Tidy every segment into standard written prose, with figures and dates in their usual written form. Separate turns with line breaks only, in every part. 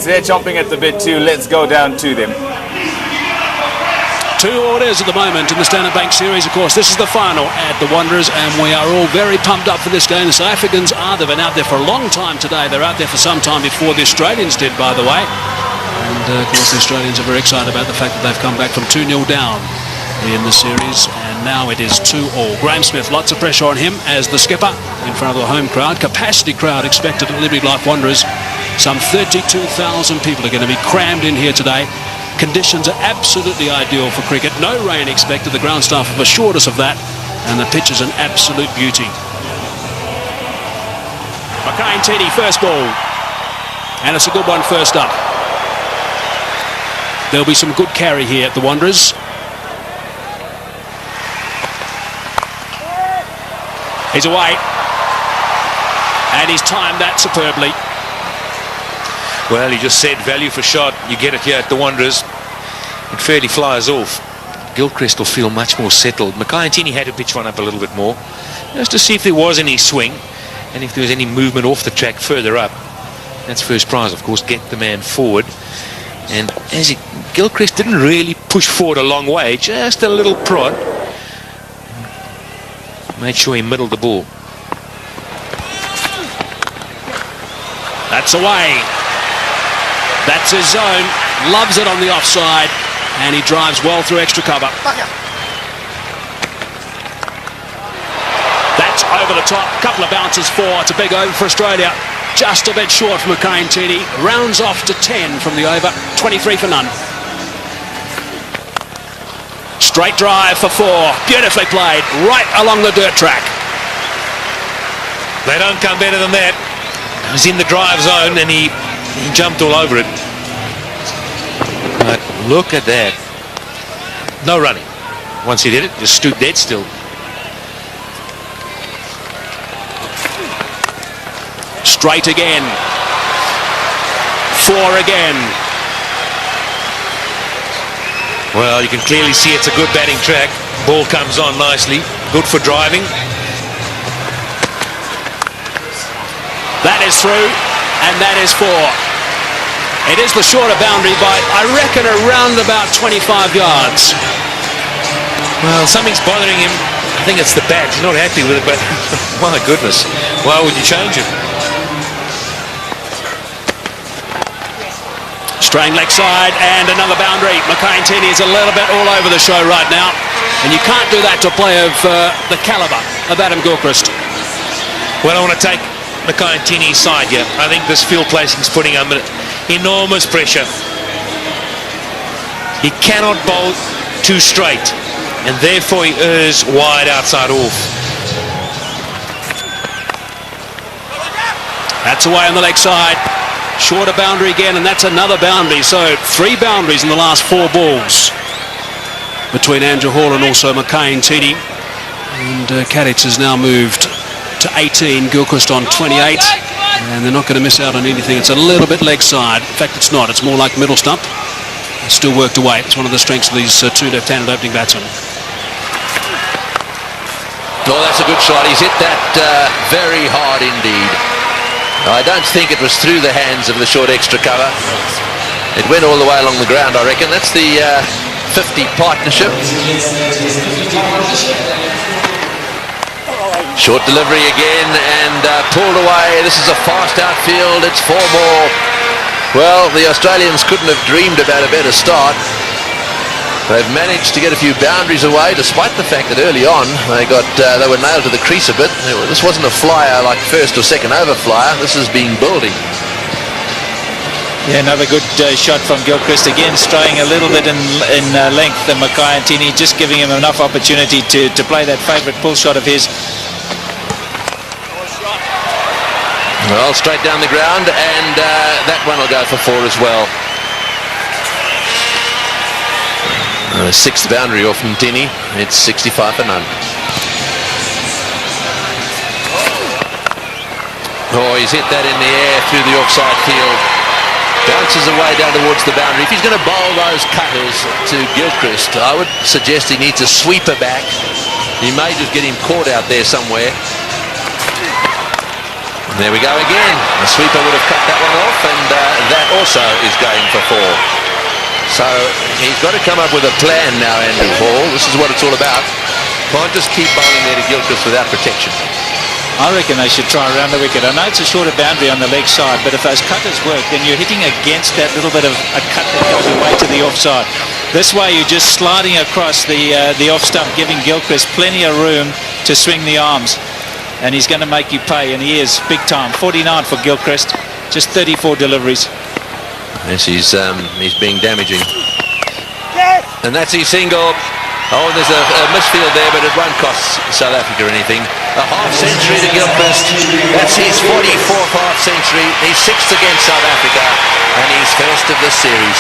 they're chomping at the bit too. Let's go down to them.
2 orders at the moment in the Standard Bank Series. Of course, this is the final at the Wanderers, and we are all very pumped up for this game. The South Africans are. They've been out there for a long time today. They're out there for some time before the Australians did, by the way. And, of course, the Australians are very excited about the fact that they've come back from 2-0 down in the series, and now it is 2-2. Graham Smith, lots of pressure on him as the skipper in front of the home crowd. Capacity crowd expected at Liberty Life Wanderers. Some 32,000 people are going to be crammed in here today. Conditions are absolutely ideal for cricket. No rain expected. The ground staff have assured us of that, and the pitch is an absolute beauty. Mackay-Ntini, first ball, and it's a good one first up. There'll be some good carry here at the Wanderers. He's away, and he's timed that superbly.
Well, he just said value for shot. You get it here at the Wanderers. It fairly flies off. Gilchrist will feel much more settled. Mackay-Ntini had to pitch one up a little bit more, just to see if there was any swing and if there was any movement off the track further up. That's first prize, of course, get the man forward. And as Gilchrist didn't really push forward a long way, just a little prod. Made sure he middled the ball.
That's away. That's his zone. Loves it on the offside, and he drives well through extra cover. That's over the top. Couple of bounces for. It's a big over for Australia. Just a bit short for Mackay-Ntini. Rounds off to 10 from the over. 23 for none. Straight drive for 4. Beautifully played. Right along the dirt track.
They don't come better than that. He was in the drive zone and he jumped all over it. But look at that. No running. Once he did it, just stood dead still.
Straight again. 4 again.
Well, you can clearly see it's a good batting track. Ball comes on nicely. Good for driving.
That is through, and that is 4. It is the shorter boundary by, I reckon, around about 25 yards.
Well, something's bothering him. I think it's the bat. He's not happy with it, but my goodness, why would you change it?
Straying leg side, and another boundary. Mackay-Ntini is a little bit all over the show right now, and you can't do that to a player of the calibre of Adam Gilchrist.
Well, I want to take Mackay-Ntini's side here. I think this field placing is putting him under enormous pressure. He cannot bowl too straight, and therefore he errs wide outside off.
That's away on the leg side. Shorter boundary again, and that's another boundary. So 3 boundaries in the last 4 balls between Andrew Hall and also Mackay-Ntini. And Kadich has now moved to 18, Gilchrist on 28, and they're not going to miss out on anything. It's a little bit leg side. In fact, it's not. It's more like middle stump. It's still worked away. It's one of the strengths of these 2 left-handed opening batsmen.
Oh, that's a good shot. He's hit that very hard indeed. I don't think it was through the hands of the short extra cover. It went all the way along the ground, I reckon. That's the 50 partnership. Short delivery again and pulled away. This is a fast outfield. It's 4 more. Well, the Australians couldn't have dreamed about a better start. They've managed to get a few boundaries away, despite the fact that early on they were nailed to the crease a bit. This wasn't a flyer like first or second over flyer. This has been building.
Yeah, another good shot from Gilchrist. Again, straying a little bit in length than Mackay-Ntini, just giving him enough opportunity to play that favourite pull shot of his.
Well, straight down the ground, and that one will go for 4 as well. 6th boundary off Ntini. It's 65 for none. Oh, he's hit that in the air through the offside field. Bounces away down towards the boundary. If he's going to bowl those cutters to Gilchrist, I would suggest he needs a sweeper back. He may just get him caught out there somewhere. There we go again. The sweeper would have cut that one off, and that also is going for 4. So he's got to come up with a plan now, Andrew Hall. This is what it's all about. Can't just keep bowling there to Gilchrist without protection.
I reckon they should try around the wicket. I know it's a shorter boundary on the leg side, but if those cutters work, then you're hitting against that little bit of a cut that goes away to the offside. This way you're just sliding across the off stump, giving Gilchrist plenty of room to swing the arms. And he's going to make you pay, and he is big time. 49 for Gilchrist, just 34 deliveries.
Yes, he's being damaging. And that's his single. Oh, there's a misfield there, but it won't cost South Africa anything. A half-century to Gilchrist. That's his 44th half-century. He's 6th against South Africa, and he's first of this series.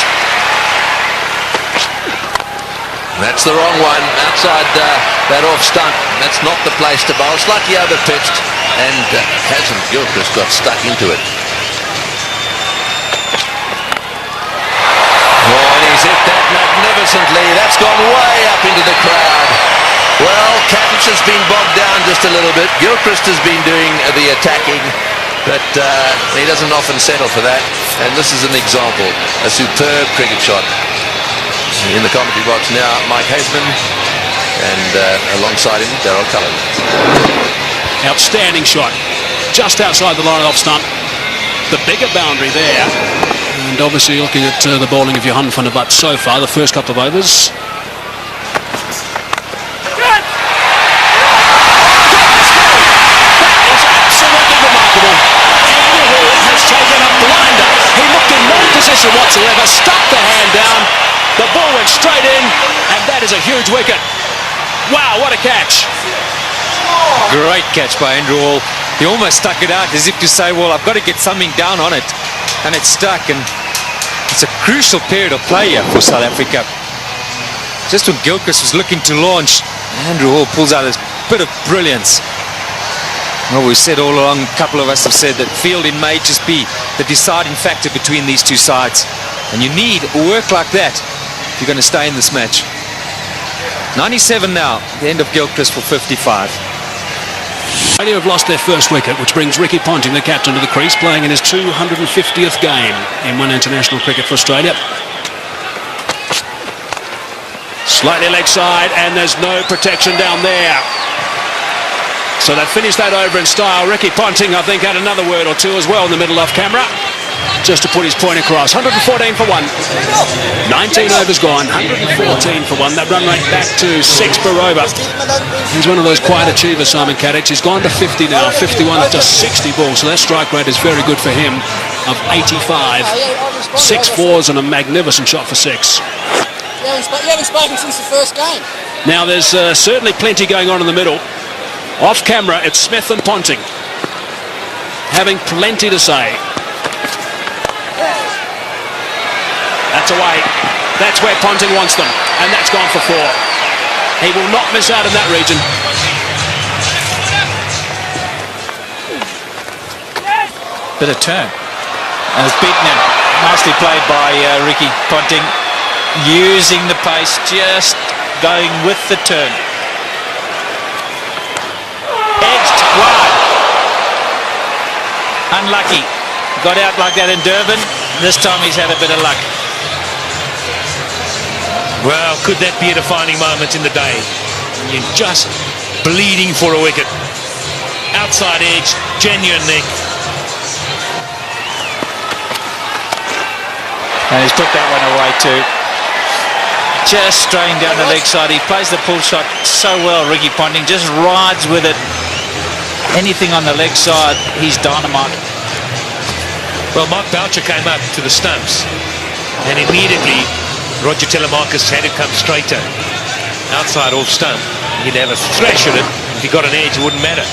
That's the wrong one, outside that off stump. That's not the place to bowl. Slightly over-pitched, and hasn't Gilchrist got stuck into it. Oh, and he's hit that magnificently. That's gone way up into the crowd. Well, Catich has been bogged down just a little bit. Gilchrist has been doing the attacking, but he doesn't often settle for that. And this is an example, a superb cricket shot. In the commentary box now, Mike Haseman, and alongside him, Daryl Cullen.
Outstanding shot. Just outside the line of off stump. The bigger boundary there. And obviously looking at the bowling of Johan van der Walt so far, the first couple of overs. Position whatsoever, stuck the hand down, the ball went straight in, and that is a huge wicket. Wow, what a catch.
Great catch by Andrew Hall. He almost stuck it out as if to say, well, I've got to get something down on it, and it's stuck, and it's a crucial period of play here for South Africa. Just when Gilchrist was looking to launch, Andrew Hall pulls out this bit of brilliance. Well, we've said all along, a couple of us have said that fielding may just be the deciding factor between these two sides. And you need work like that if you're going to stay in this match. 97 now, the end of Gilchrist for 55.
Australia have lost their first wicket, which brings Ricky Ponting, the captain, to the crease, playing in his 250th game in one international cricket for Australia. Slightly leg side, and there's no protection down there. So they've finished that over in style. Ricky Ponting, I think, had another word or two as well in the middle off camera, just to put his point across. 114 for 1. 19 overs gone, 114 for 1. That run rate back to 6 per over. He's one of those quiet achievers, Simon Catich. He's gone to 50 now, 51 at just 60 balls. So that strike rate is very good for him, of 85. 6 fours and a magnificent shot for 6.
You haven't spoken since the first game.
Now there's certainly plenty going on in the middle. Off camera, it's Smith and Ponting, having plenty to say. That's away. That's where Ponting wants them, and that's gone for 4. He will not miss out in that region.
Bit of turn. And it's beaten him. Nicely played by Ricky Ponting, using the pace, just going with the turn. Edged wide. Unlucky. Got out like that in Durban. This time he's had a bit of luck.
Well, could that be a defining moment in the day? You're just bleeding for a wicket. Outside edge, genuine nick.
And he's put that one away too. Just straying down the leg side. He plays the pull shot so well, Ricky Ponting. Just rides with it. Anything on the leg side, he's dynamite.
Well, Mark Boucher came up to the stumps, and immediately Roger Telemarcus had it come straighter. Outside off stump. He'd have a thrash at it. If he got an edge, it wouldn't matter.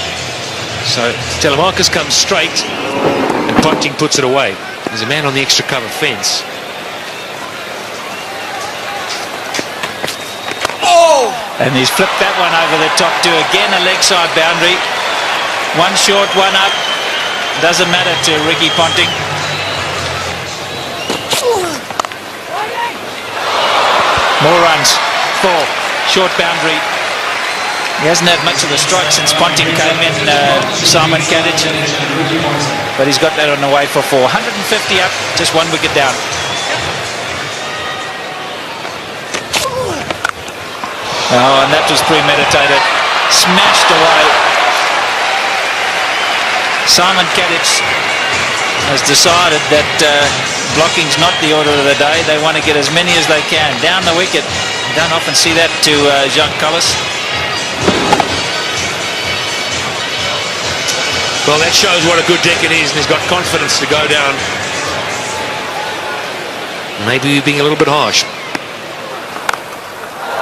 So Telemarcus comes straight, and Ponting puts it away. There's a man on the extra cover fence.
And he's flipped that one over the top to again a leg side boundary. One short, one up. Doesn't matter to Ricky Ponting. More runs. 4. Short boundary. He hasn't had much of the strike since Ponting came in, Simon Kadich. But he's got that on the way for 4. 150 up, just 1 wicket down. Oh, and that was premeditated. Smashed away. Simon Kadich has decided that blocking's not the order of the day. They want to get as many as they can. Down the wicket. You don't often see that to Jacques Kallis.
Well, that shows what a good deck it is, and he's got confidence to go down. Maybe we're being a little bit harsh.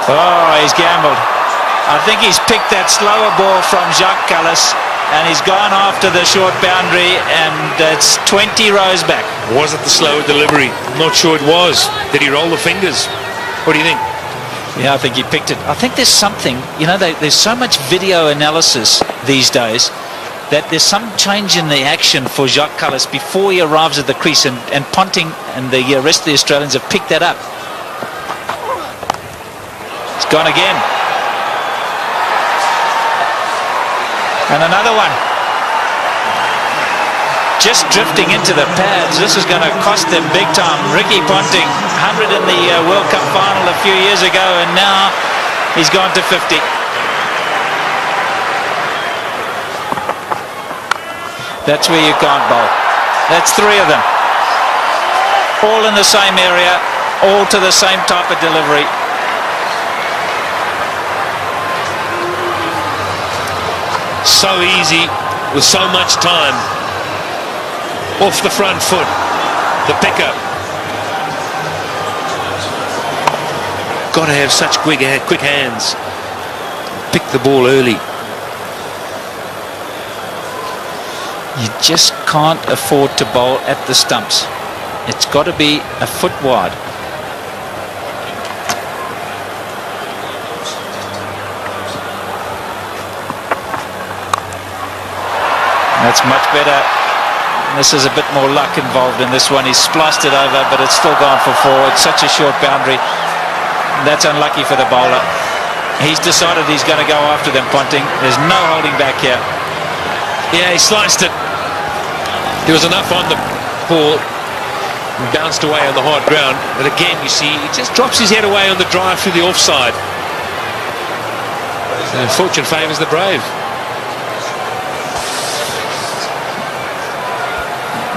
Oh, he's gambled. I think he's picked that slower ball from Jacques Kallis, and he's gone after the short boundary, and it's 20 rows back.
Was it the slower delivery? I'm not sure it was. Did he roll the fingers? What do you think?
Yeah, I think he picked it. I think there's something, you know, there's so much video analysis these days that there's some change in the action for Jacques Kallis before he arrives at the crease, and Ponting and the rest of the Australians have picked that up. It's gone again. And another one. Just drifting into the pads. This is going to cost them big time. Ricky Ponting, 100 in the World Cup final a few years ago, and now he's gone to 50. That's where you can't bowl. That's 3 of them. All in the same area, all to the same type of delivery.
So easy, with so much time. Off the front foot, the pickup. Got to have such quick hands. Pick the ball early.
You just can't afford to bowl at the stumps. It's got to be a foot wide. That's much better. This is a bit more luck involved in this one. He's spliced it over, but it's still gone for 4. It's such a short boundary. That's unlucky for the bowler. He's decided he's going to go after them, Ponting. There's no holding back here.
Yeah, he sliced it. There was enough on the ball. And bounced away on the hard ground. But again, you see, he just drops his head away on the drive through the offside. And fortune favours the brave.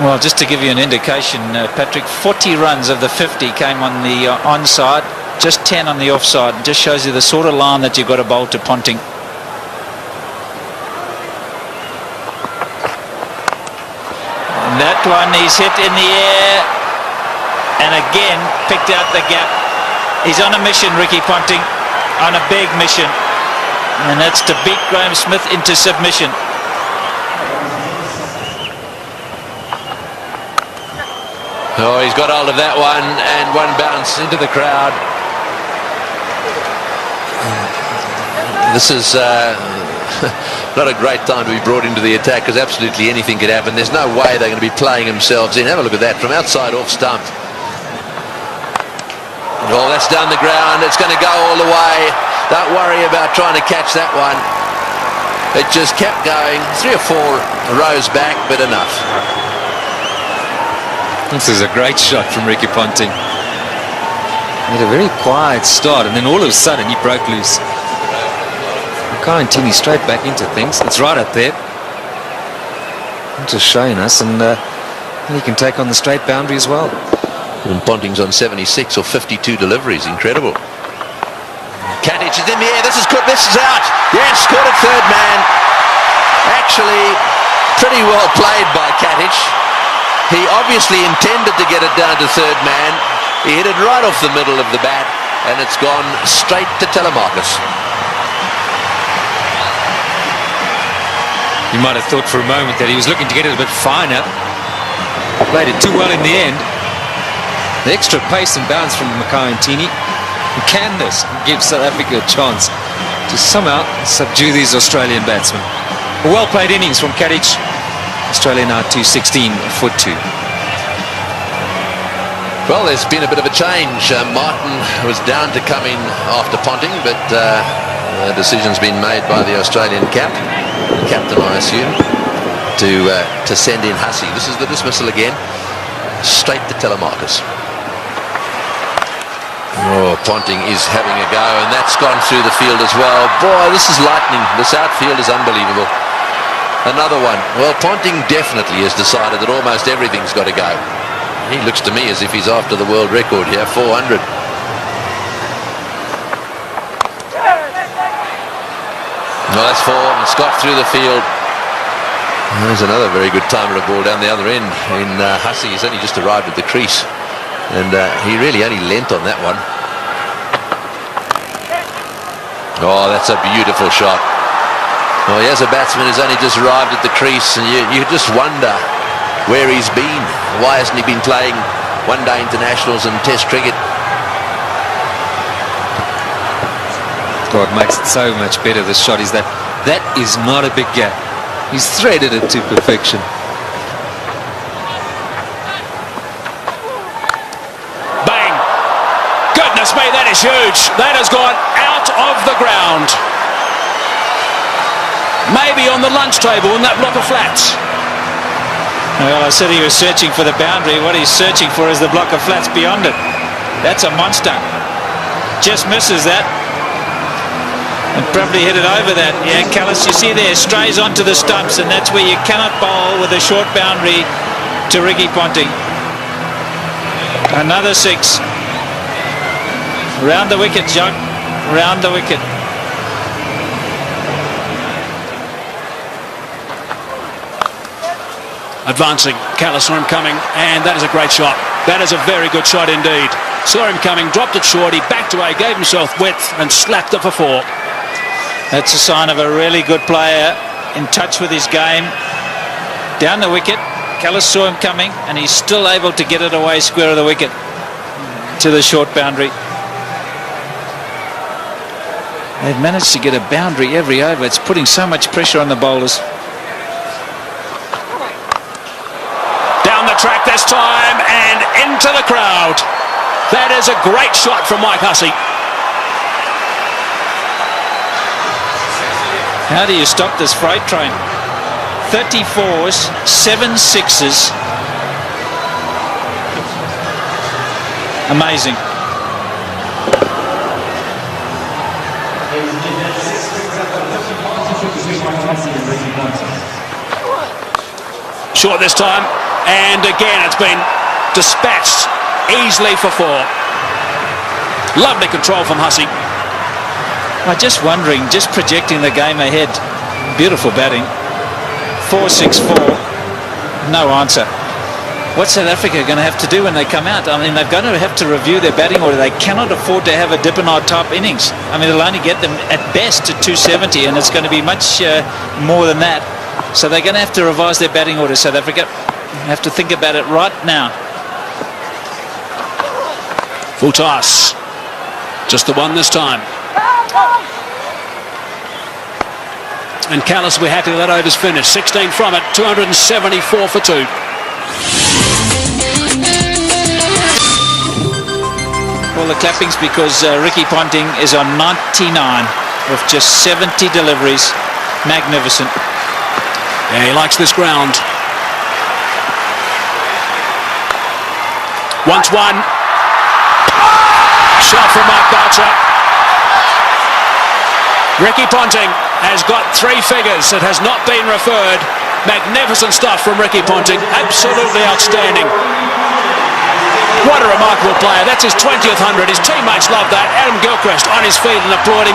Well, just to give you an indication, Patrick, 40 runs of the 50 came on the onside, just 10 on the offside. Just shows you the sort of line that you've got to bowl to Ponting. And that one he's hit in the air, and again picked out the gap. He's on a mission, Ricky Ponting, on a big mission, and that's to beat Graham Smith into submission.
Oh, he's got hold of that one, and one bounce into the crowd. This is not a great time to be brought into the attack, because absolutely anything could happen. There's no way they're going to be playing themselves in. Have a look at that from outside off stump. Oh, that's down the ground. It's going to go all the way. Don't worry about trying to catch that one. It just kept going. 3 or 4 rows back, but enough.
This is a great shot from Ricky Ponting. He had a very quiet start, and then all of a sudden he broke loose. Makai straight back into things. It's right up there. Just showing us, and he can take on the straight boundary as well.
And Ponting's on 76 or 52 deliveries. Incredible. Kadich is in the air. This is good. This is out. Yes, caught it third man. Actually, pretty well played by Kadich. He obviously intended to get it down to third man. He hit it right off the middle of the bat, and it's gone straight to Telemarcus.
You might have thought for a moment that he was looking to get it a bit finer. Played it too well in the end. The extra pace and bounce from Makai can this give South Africa a chance to somehow subdue these Australian batsmen. A well-played innings from Kadich. Australia now 216 for 2.
Well, there's been a bit of a change. Martin was down to come in after Ponting, but Decision's been made by the Australian captain, I assume, to send in Hussey. This is the dismissal again, straight to Telemarcus. Oh, Ponting is having a go, and that's gone through the field as well. Boy, this is lightning. This outfield is unbelievable. Another one. Well, Ponting definitely has decided that almost everything's got to go. He looks to me as if he's after the world record here, 400. Well, that's 4, and Scott through the field. There's another very good timer of ball down the other end in Hussey. He's only just arrived at the crease, and he really only lent on that one. Oh, that's a beautiful shot. Well, here's a batsman who's only just arrived at the crease, and you just wonder where he's been. Why hasn't he been playing one-day internationals and Test cricket?
What makes it so much better, this shot, is that is not a big gap. He's threaded it to perfection.
Bang! Goodness me, that is huge. That has gone out of the ground. Maybe on the lunch table in that block of flats.
Well, I said he was searching for the boundary. What he's searching for is the block of flats beyond it. That's a monster. Just misses that. And probably hit it over that. Yeah, Callis, you see there, strays onto the stumps, and that's where you cannot bowl with a short boundary to Ricky Ponting. Another 6. Round the wicket, Jock. Round the wicket.
Advancing, Callis saw him coming, and that is a great shot. That is a very good shot indeed. Saw him coming, dropped it short, he backed away, gave himself width, and slapped it for 4.
That's a sign of a really good player, in touch with his game. Down the wicket, Callis saw him coming, and he's still able to get it away square of the wicket to the short boundary. They've managed to get a boundary every over. It's putting so much pressure on the bowlers.
Down the track this time, and into the crowd. That is a great shot from Mike Hussey.
How do you stop this freight train? 34s, 7 6s. Amazing.
Short this time, and again it's been dispatched easily for 4. Lovely control from Hussey.
I'm just wondering, just projecting the game ahead. Beautiful batting. 4-6-4. No answer. What's South Africa going to have to do when they come out? I mean, they're going to have to review their batting order. They cannot afford to have a Dippenaar type innings. I mean, they'll only get them at best to 270, and it's going to be much more than that. So they're going to have to revise their batting order, South Africa. Have to think about it right now.
Full toss. Just the one this time. And Callis will be happy that over's finished. 16 from it, 274 for 2.
All the clappings because Ricky Ponting is on 99 with just 70 deliveries. Magnificent.
Yeah, he likes this ground. Once one. Shot from Mark Boucher. Ricky Ponting has got 3 figures. It has not been referred. Magnificent stuff from Ricky Ponting. Absolutely outstanding. What a remarkable player. That's his 20th 100. His teammates love that. Adam Gilchrist on his feet and applauding.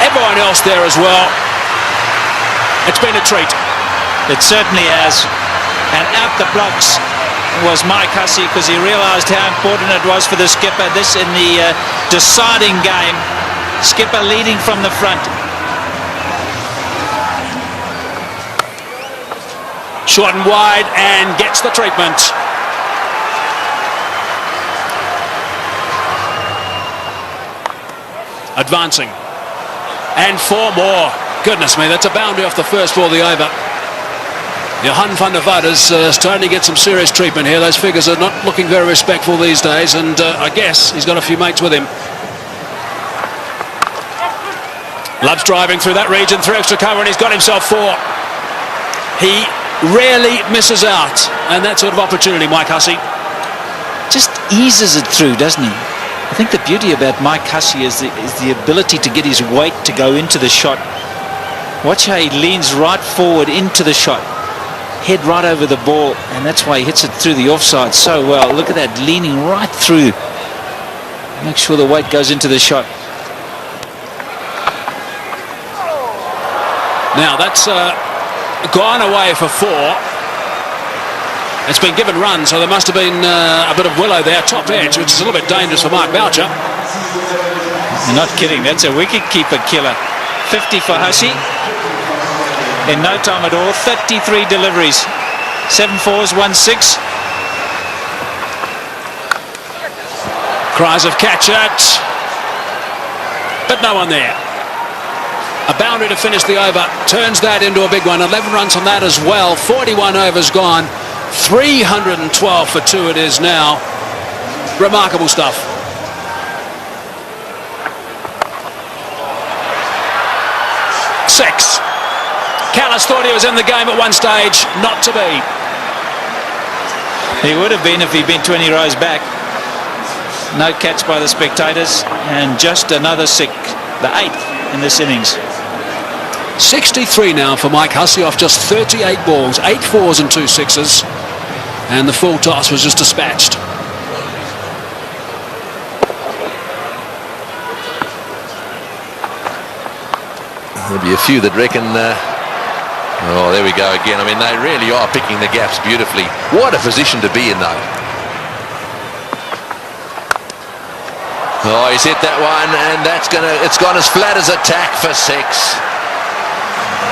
Everyone else there as well. It's been a treat.
It certainly has. And out the blocks was Mike Hussey, because he realised how important it was for the skipper. This in the deciding game. Skipper leading from the front.
Short and wide, and gets the treatment. Advancing. And 4 more. Goodness me, that's a boundary off the first ball of the over. Johan van der Vaart is starting to get some serious treatment here. Those figures are not looking very respectful these days, and I guess he's got a few mates with him. Loves driving through that region, 3 extra cover, and he's got himself 4. He rarely misses out, and that sort of opportunity, Mike Hussey.
Just eases it through, doesn't he? I think the beauty about Mike Hussey is the ability to get his weight to go into the shot. Watch how he leans right forward into the shot, head right over the ball, and that's why he hits it through the offside so well. Look at that, leaning right through. Make sure the weight goes into the shot.
Now that's gone away for 4. It's been given run, so there must have been a bit of willow there, top edge, which is a little bit dangerous for Mark Boucher.
You're not kidding, that's a wicket-keeper killer. 50 for Hussey. In no time at all, 33 deliveries. 7 fours, 1 6.
Cries of catch it, but no one there. A boundary to finish the over, turns that into a big one. 11 runs on that as well. 41 overs gone. 312 for 2 it is now. Remarkable stuff. Six. Callis thought he was in the game at one stage. Not to be.
He would have been if he'd been 20 rows back. No catch by the spectators, and just another 6, the 8th in this innings.
63 now for Mike Hussey off just 38 balls, 8 fours and 2 sixes, and the full toss was just dispatched.
There'll be a few that reckon, oh, there we go again. I mean, they really are picking the gaps beautifully. What a position to be in, though. Oh, he's hit that one, and it's gone as flat as a tack for 6.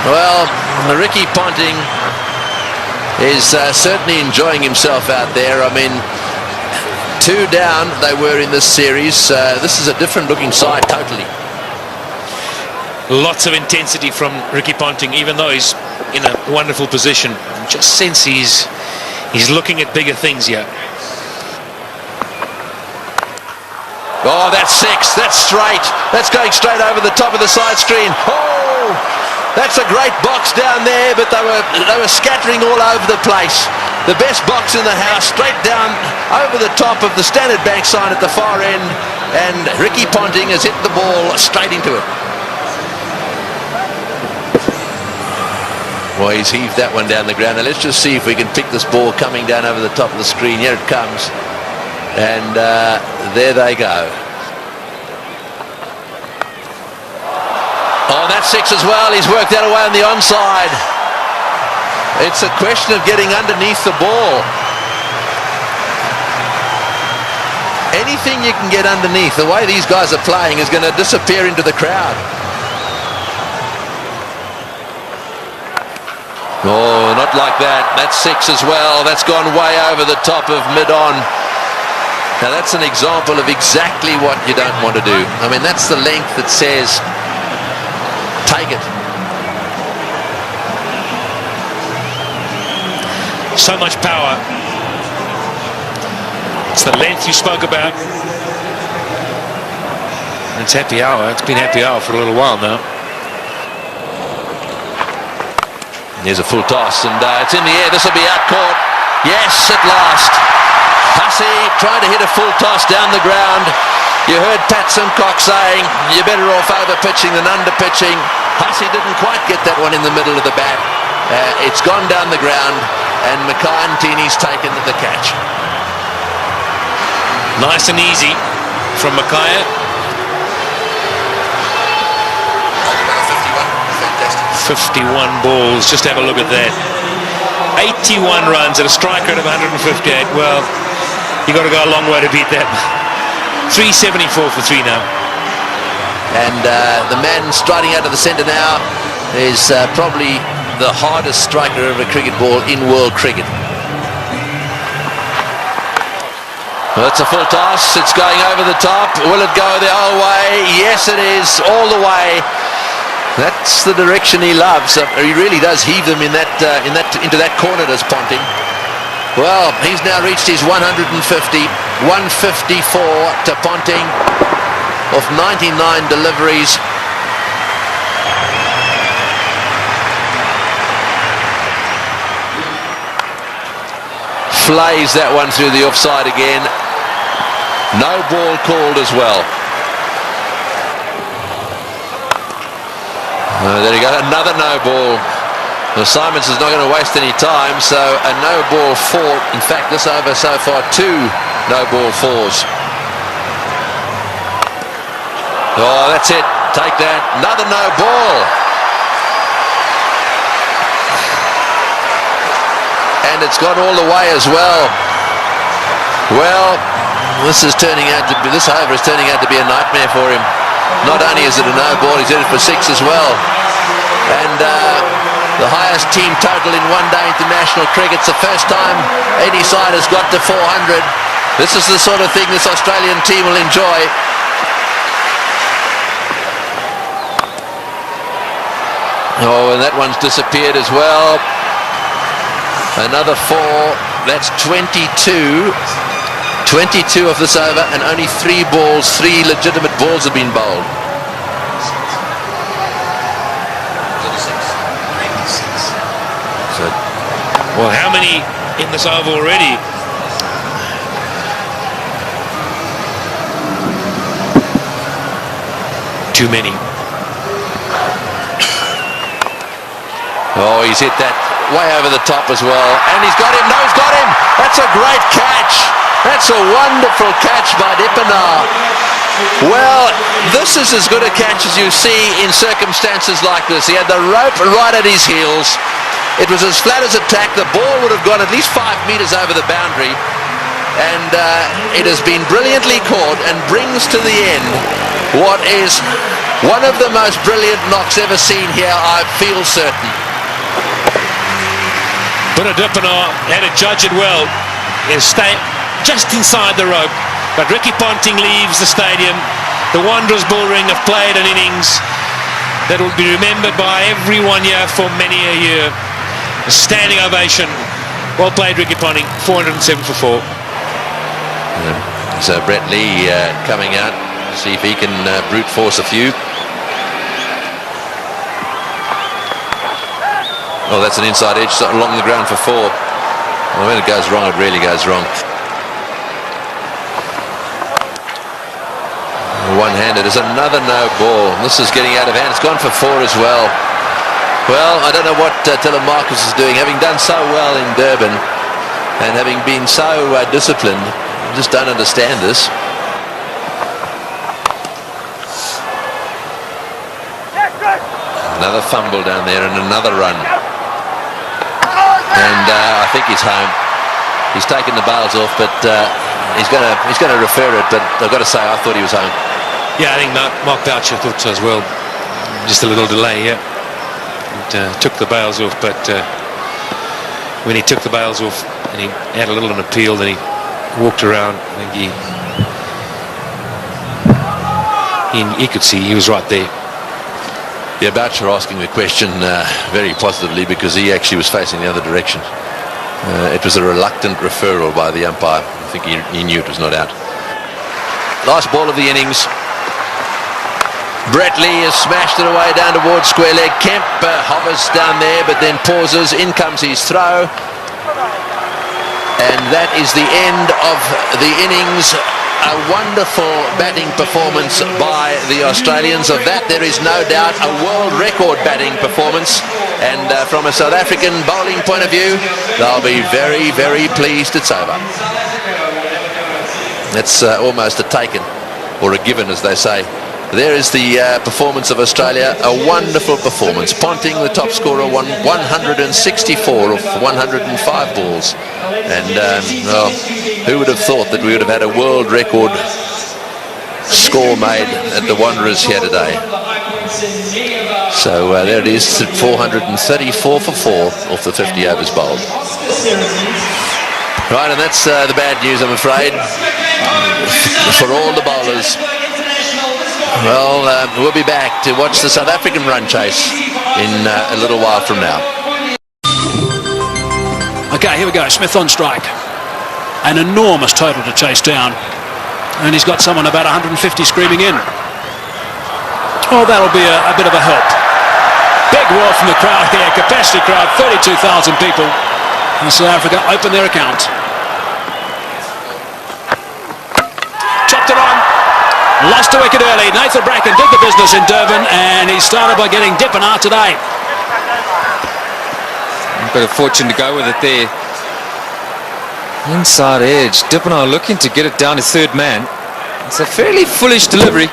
Well, Ricky Ponting is certainly enjoying himself out there. I mean, 2 down they were in this series. This is a different looking side totally.
Lots of intensity from Ricky Ponting, even though he's in a wonderful position. Just sense he's looking at bigger things here.
Oh, that's 6. That's straight. That's going straight over the top of the side screen. Oh, that's a great box down there, but they were scattering all over the place. The best box in the house, straight down over the top of the Standard Bank sign at the far end, and Ricky Ponting has hit the ball straight into it. Well, he's heaved that one down the ground. Now let's just see if we can pick this ball coming down over the top of the screen. Here it comes. And there they go. Oh, that's 6 as well. He's worked that away on the onside. It's a question of getting underneath the ball. Anything you can get underneath, the way these guys are playing, is going to disappear into the crowd. Oh, not like that. That's 6 as well. That's gone way over the top of mid-on. Now that's an example of exactly what you don't want to do. I mean, that's the length that says, take it.
So much power. It's the length you spoke about. It's happy hour. It's been happy hour for a little while now.
Here's a full toss, and it's in the air. This will be out caught. Yes, at last. Hussey trying to hit a full toss down the ground. You heard Pat Simcock saying you're better off over pitching than under pitching. Hussey didn't quite get that one in the middle of the bat. It's gone down the ground, and Mackay Ntini's taken the catch.
Nice and easy from Mackay. 51 balls, just have a look at that. 81 runs at a strike rate of 158. Well, you got to go a long way to beat that. 374 for 3 now.
And the man striding out of the centre now is probably the hardest striker of a cricket ball in world cricket. Well, it's a full toss. It's going over the top. Will it go the whole way? Yes, it is, all the way. That's the direction he loves. He really does heave them into that corner, does Ponting. Well, he's now reached his 150, 154 to Ponting off 99 deliveries. flays that one through the offside again. No ball called as well. There you go, another no ball. Well, Simons is not going to waste any time, so a no ball four. In fact, this over so far, 2 no ball fours. Oh, that's it. Take that. Another no ball. And it's gone all the way as well. Well, this over is turning out to be a nightmare for him. Not only is it a no ball, he's in it for 6 as well. And the highest team total in one-day international cricket. It's the first time any side has got to 400. This is the sort of thing this Australian team will enjoy. Oh, and that one's disappeared as well. Another 4. That's 22. 22 of this over, and only 3 legitimate balls have been bowled.
Well, how many in this over already? Too many.
Oh, he's hit that way over the top as well. And he's got him. No, he's got him. That's a great catch. That's a wonderful catch by Dippenaar. Well, this is as good a catch as you see in circumstances like this. He had the rope right at his heels. It was as flat as a tack. The ball would have gone at least 5 metres over the boundary. And it has been brilliantly caught and brings to the end what is one of the most brilliant knocks ever seen here, I feel certain.
But Dippenaar had to judge it well. He'll stay just inside the rope. But Ricky Ponting leaves the stadium. The Wanderers Bullring have played an innings that will be remembered by everyone here for many a year. A standing ovation. Well played, Ricky Ponting. 407 for 4.
So Brett Lee coming out. See if he can brute force a few. Oh, that's an inside edge along the ground for 4. Well, when it goes wrong, it really goes wrong. One-handed is another no ball. This is getting out of hand. It's gone for 4 as well. Well, I don't know what Telemarcus is doing. Having done so well in Durban and having been so disciplined, I just don't understand this. Another fumble down there and another run. And I think he's home. He's taken the bails off, but he's going to refer it. But I've got to say, I thought he was home.
Yeah, I think Mark Boucher thought so as well. Just a little delay here. Took the bails off, but when he took the bails off and he had a little an appeal, then he walked around. I think he could see he was right there.
Yeah, Boucher asking the question very positively because he actually was facing the other direction. It was a reluctant referral by the umpire. I think he knew it was not out. Last ball of the innings. Brett Lee has smashed it away down towards square leg. Kemp hovers down there but then pauses. In comes his throw. And that is the end of the innings. A wonderful batting performance by the Australians. Of that there is no doubt a world record batting performance. And from a South African bowling point of view, they'll be very, very pleased it's over. That's almost a taken, or a given as they say. There is the performance of Australia, a wonderful performance. Ponting, the top scorer, won 164 of 105 balls. And well, who would have thought that we would have had a world record score made at the Wanderers here today? So there it is, 434 for 4 off the 50 overs bowled. Right, and that's the bad news, I'm afraid, for all the bowlers. Well, we'll be back to watch the South African run chase in a little while from now.
Okay, here we go. Smith on strike. An enormous total to chase down. And he's got someone about 150 screaming in. Oh, that'll be a bit of a help. Big roar from the crowd here. Capacity crowd, 32,000 people. And South Africa open their account. Lost a wicket early. Nathan Bracken did the business in Durban, and he started by getting Dippenaar today.
Got a fortune to go with it there. Inside edge. Dippenaar looking to get it down to third man. It's a fairly foolish delivery.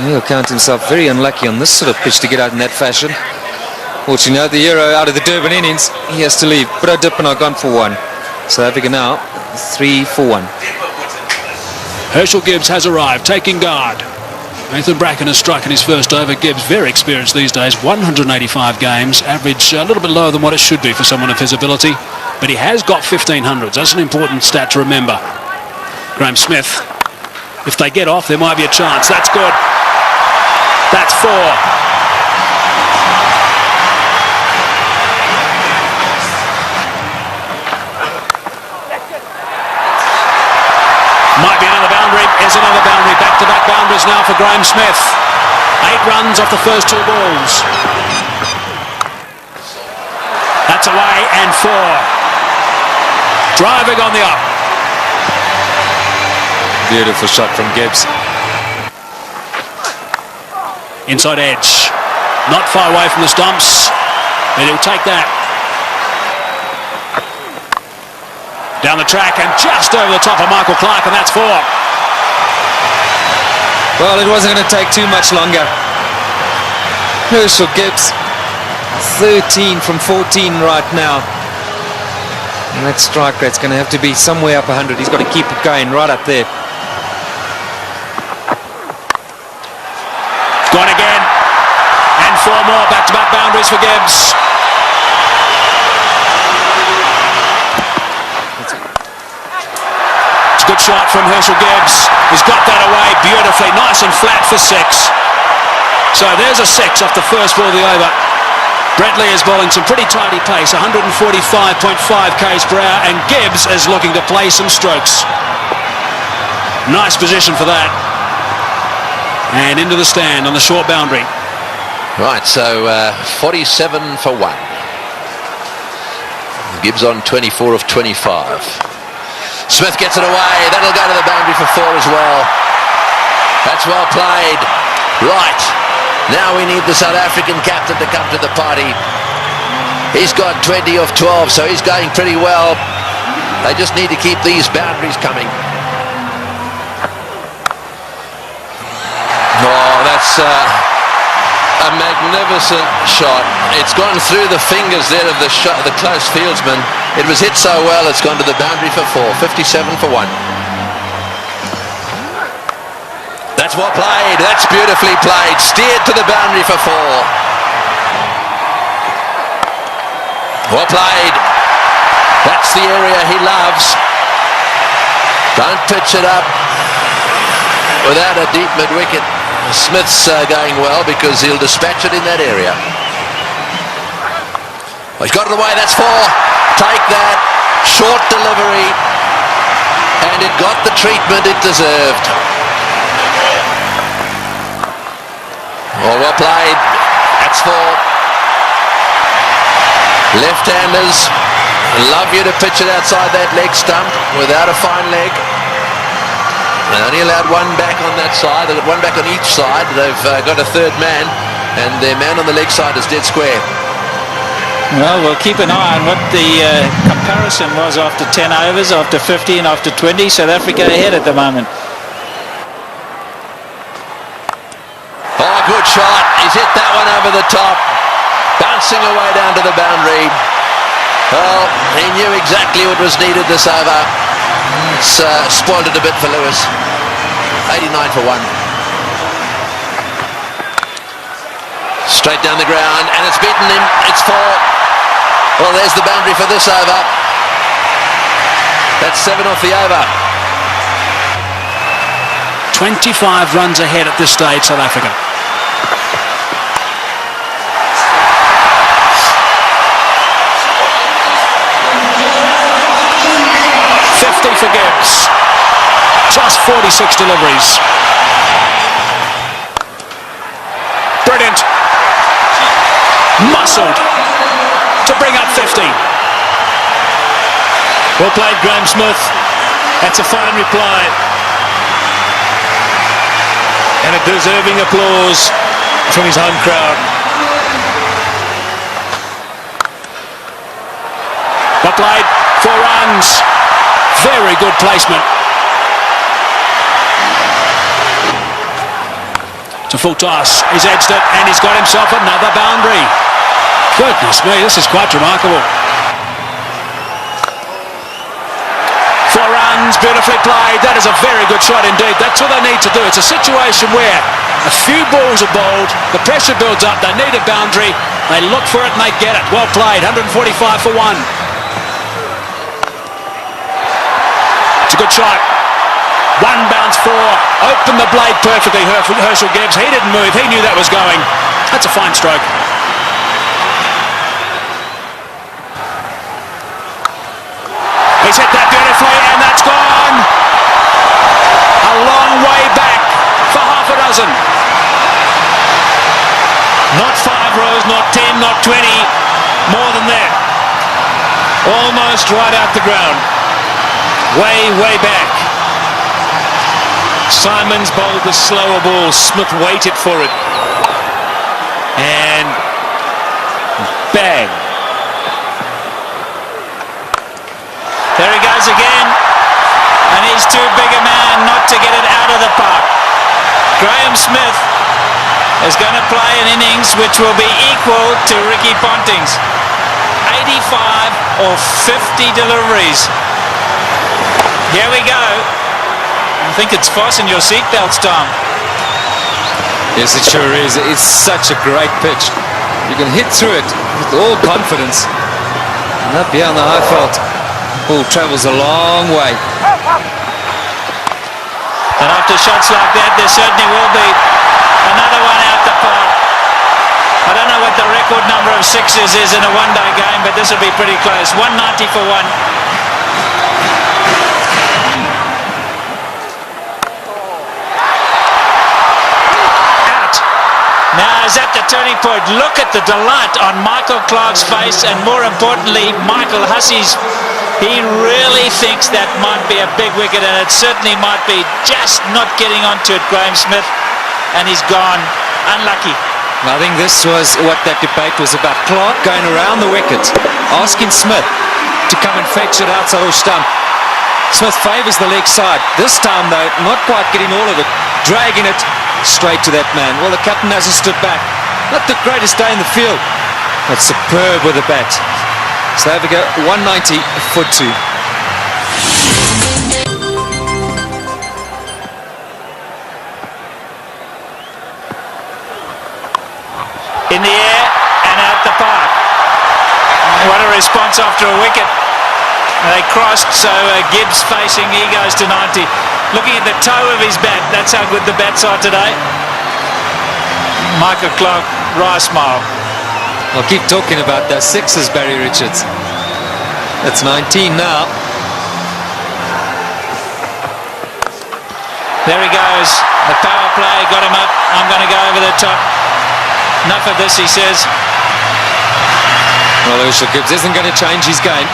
He'll count himself very unlucky on this sort of pitch to get out in that fashion. Fortunately, the hero out of the Durban innings, he has to leave. But Dippenaar gone for one. South Africa now 3 for 1.
Herschel Gibbs has arrived, taking guard. Nathan Bracken has struck in his first over. Gibbs, very experienced these days, 185 games, average a little bit lower than what it should be for someone of his ability, but he has got 1500s. That's an important stat to remember. Graham Smith, if they get off, there might be a chance. That's good. That's 4. Might be another boundary. Is another boundary. Back-to-back boundaries now for Graham Smith. 8 runs off the first 2 balls. That's away and 4. Driving on the up.
Beautiful shot from Gibbs.
Inside edge. Not far away from the stumps. And he'll take that. Down the track and just over the top of Michael Clark, and that's 4.
Well, it wasn't going to take too much longer. Herschel Gibbs, 13 from 14 right now. And that strike rate's going to have to be somewhere up 100. He's got to keep it going right up there.
Gone again. And 4 more back-to-back boundaries for Gibbs. Good shot from Herschel Gibbs. He's got that away beautifully. Nice and flat for 6. So there's a 6 off the first ball of the over. Bradley is bowling some pretty tidy pace, 145.5 k's per hour, and Gibbs is looking to play some strokes. Nice position for that. And into the stand on the short boundary.
Right, so 47 for 1. Gibbs on 24 of 25. Smith gets it away. That'll go to the boundary for 4 as well. That's well played. Right. Now we need the South African captain to come to the party. He's got 20 of 12, so he's going pretty well. They just need to keep these boundaries coming. Oh, that's a magnificent shot. It's gone through the fingers there of the close fieldsman. It was hit so well, it's gone to the boundary for 4. 57 for 1. That's well played. That's beautifully played. Steered to the boundary for 4. Well played. That's the area he loves. Don't pitch it up without a deep mid-wicket. Smith's going well because he'll dispatch it in that area. Well, he's got it away. That's 4. Take that. Short delivery. And it got the treatment it deserved. Oh, well played. That's 4. Left-handers love you to pitch it outside that leg stump without a fine leg. They only allowed 1 back on that side. They've got 1 back on each side. They've got a third man, and their man on the leg side is dead square.
Well, we'll keep an eye on what the comparison was after 10 overs, after 50 and after 20. South Africa ahead at the moment.
Oh, good shot. He's hit that one over the top. Bouncing away down to the boundary. Well, he knew exactly what was needed this over. It's spoiled it a bit for Lewis. 89 for 1. Straight down the ground, and it's beaten him. It's 4. Well, there's the boundary for this over. That's 7 off the over.
25 runs ahead at this stage, South Africa. For Gibbs. Just 46 deliveries. Brilliant. Muscled to bring up 50.
Well played, Graham Smith. That's a fine reply.
and a deserving applause from his home crowd.
Well played, 4 runs. Very good placement. To full toss, he's edged it and he's got himself another boundary. Goodness me, this is quite remarkable. 4 runs, beautifully played. That is a very good shot indeed. That's what they need to do. It's a situation where a few balls are bowled, the pressure builds up, they need a boundary, they look for it and they get it. Well played, 145 for 1. It's a good shot. 1 bounce 4, opened the blade perfectly, Herschel Gibbs. He didn't move, he knew that was going. That's a fine stroke. He's hit that beautifully and that's gone. A long way back for half a dozen.
Not 5 rows, not 10, not 20, more than that. Almost right out the ground. Way, way back. Simons bowled the slower ball. Smith waited for it. And bang.
There he goes again. And he's too big a man not to get it out of the park. Graham Smith is going to play an innings which will be equal to Ricky Ponting's. 85 or 50 deliveries. Here we go. I think it's fasten your seatbelts, Tom.
Yes, it sure is. It's such a great pitch. You can hit through it with all confidence. And up here on the high fault, ball travels a long way.
And after shots like that, there certainly will be another one out the park. I don't know what the record number of sixes is in a one-day game, but this will be pretty close. 190 for 1. Now is at the turning point. Look at the delight on Michael Clarke's face, and more importantly, Michael Hussey's. He really thinks that might be a big wicket, and it certainly might be. Just not getting onto it, Graham Smith, and he's gone. Unlucky.
I think this was what that debate was about. Clarke going around the wicket, asking Smith to come and fetch it outside of stump. Smith favours the leg side. This time, though, not quite getting all of it, dragging it straight to that man. Well, the captain hasn't stood back. Not the greatest day in the field, but superb with the bat. So there we go, 190 for 2.
In the air and out the park. What a response after a wicket. They crossed, so Gibbs facing, he goes to 90. Looking at the toe of his bat, that's how good the bats are today. Michael Clarke, wry smile.
I'll keep talking about those sixes, Barry Richards. That's 19 now.
There he goes. The power play got him up. I'm going to go over the top. Enough of this, he says.
Well, Herschel Gibbs isn't going to change his game.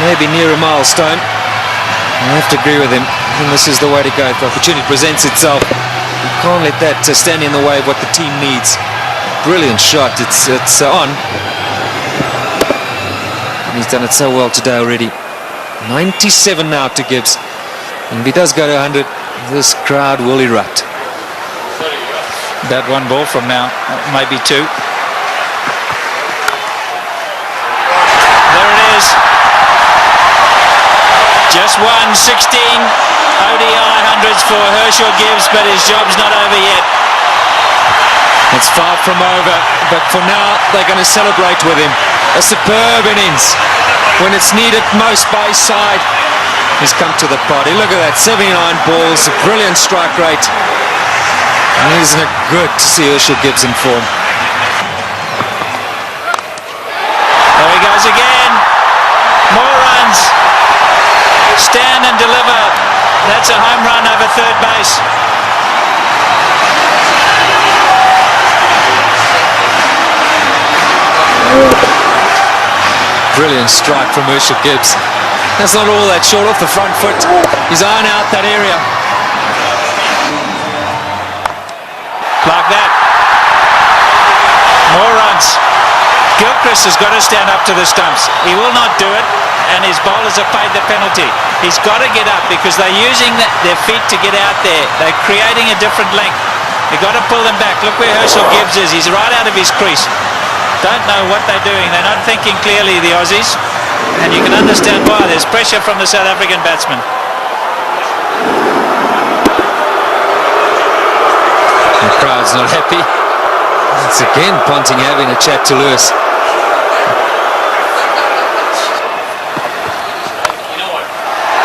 Maybe near a milestone. I have to agree with him. And this is the way to go. If the opportunity presents itself, you can't let that stand in the way of what the team needs. Brilliant shot. It's on. And he's done it so well today already. 97 now to Gibbs. And if he does go to 100, this crowd will erupt.
That 1 ball from now, maybe 2. There it is. Just 16 ODI hundreds for Herschel Gibbs, but his job's not over yet.
It's far from over, but for now they're going to celebrate with him. A superb innings. When it's needed most by his side, he's come to the party. Look at that, 79 balls, a brilliant strike rate. And isn't it good to see Herschel Gibbs in form?
There he goes again. More runs. Stand and deliver. That's a home run over third base.
Brilliant strike from Herschel Gibbs. That's not all that short off the front foot. He's eyeing out that area.
like that. More runs. Gilchrist has got to stand up to the stumps. He will not do it, and his bowlers have paid the penalty. He's got to get up because they're using their feet to get out there. They're creating a different length. They've got to pull them back. Look where Herschel Gibbs is. He's right out of his crease. Don't know what they're doing. They're not thinking clearly, the Aussies. And you can understand why. There's pressure from the South African batsmen.
The crowd's not happy. It's again Ponting having a chat to Lewis.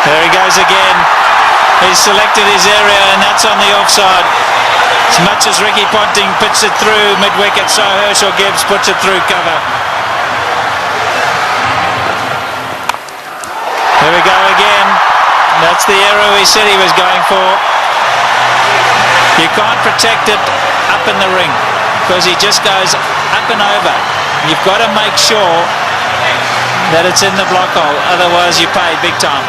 There he goes again. He's selected his area, and that's on the offside. As much as Ricky Ponting puts it through mid-wicket, so Herschel Gibbs puts it through cover. There we go again. That's the arrow he said he was going for. You can't protect it up in the ring because he just goes up and over. You've got to make sure that it's in the block hole, otherwise you pay big time.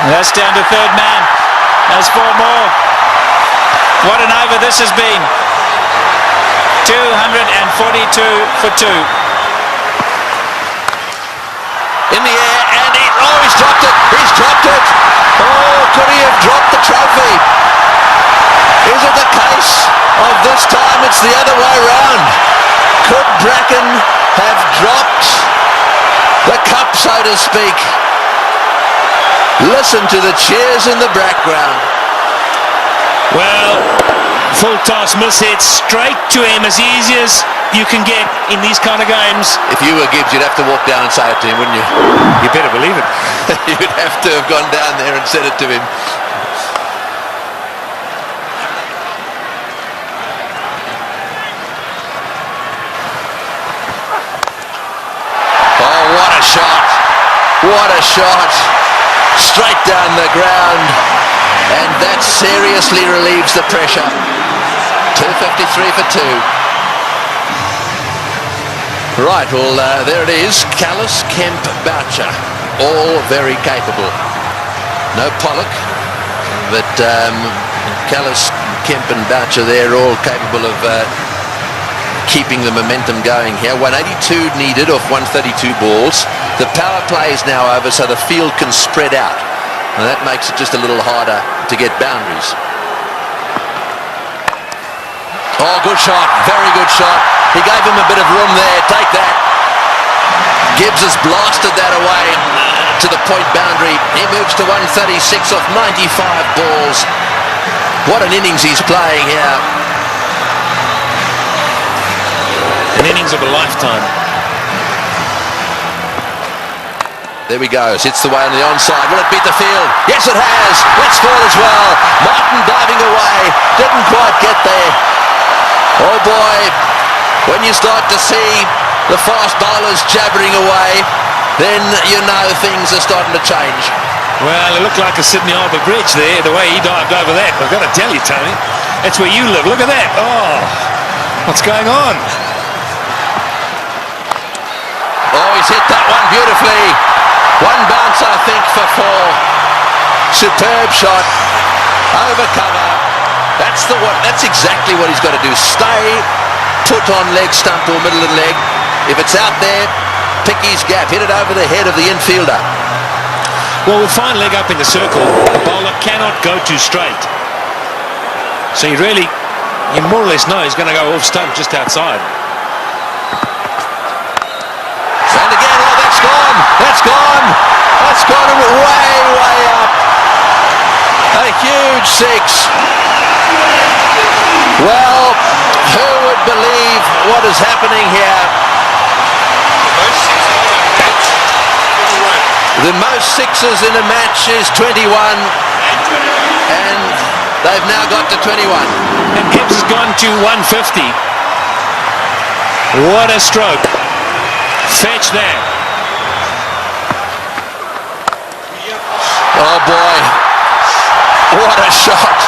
And that's down to third man. There's 4 more. What an over this has been. 242 for 2.
In the air, and he's dropped it. He's dropped it. Oh, could he have dropped the trophy? Is it the case of this time it's the other way round? Could Bracken have dropped the cup, so to speak? Listen to the cheers in the background.
Well, full toss, miss hit, straight to him, as easy as you can get in these kind of games.
If you were Gibbs, you'd have to walk down and say it to him, wouldn't you?
You better believe it.
You'd have to have gone down there and said it to him. Oh, what a shot. What a shot. Straight down the ground. And that seriously relieves the pressure. 253 for 2. Right, well, there it is. Kallis, Kemp, Boucher, all very capable. No Pollock, but Kallis, Kemp and Boucher, they're all capable of keeping the momentum going here. 182 needed off 132 balls. The power play is now over, so the field can spread out. And that makes it just a little harder to get boundaries. Oh, good shot. Very good shot. He gave him a bit of room there. Take that. Gibbs has blasted that away to the point boundary. He moves to 136 off 95 balls. What an innings he's playing here.
An innings of a lifetime.
There we go. Hits the way on the onside. Will it beat the field? Yes, it has. Let's score as well. Martin diving away. Didn't quite get there. Oh boy. When you start to see the fast bowlers jabbering away, then you know things are starting to change.
Well, it looked like a Sydney Harbour Bridge there, the way he dived over that. I've got to tell you, Tony, that's where you live. Look at that. Oh, what's going on?
Oh, he's hit that one beautifully. One bounce, I think, for 4. Superb shot. Over cover. That's exactly what he's got to do. Stay put on leg stump or middle of leg. If it's out there, pick his gap. Hit it over the head of the infielder.
Well, with fine leg up in the circle, the bowler cannot go too straight. So you more or less know he's going to go off stump just outside.
And again, oh, that's gone. That's gone. That's gone way, way up. A huge 6. Well, who would believe what is happening here? The most 6s in a match is 21. And they've now got to 21.
And Gibbs has gone to 150. What a stroke. Fetch there.
Oh boy, what a shot.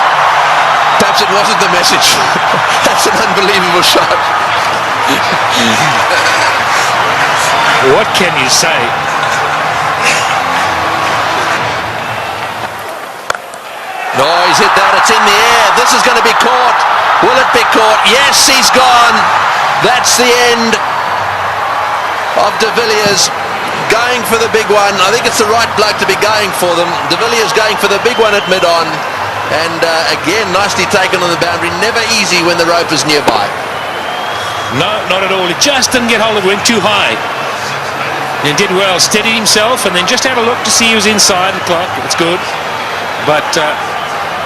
Perhaps it wasn't the message. That's an unbelievable shot.
What can you say?
Oh, he's hit that. It's in the air. This is going to be caught. Will it be caught? Yes, he's gone. That's the end of De Villiers going for the big one. I think it's the right bloke to be going for them. De Villiers going for the big one at mid-on. And again, nicely taken on the boundary. Never easy when the rope is nearby.
No, not at all. It just didn't get hold of it. Went too high. And did well. Steadied himself and then just had a look to see he was inside the clock. It's good. But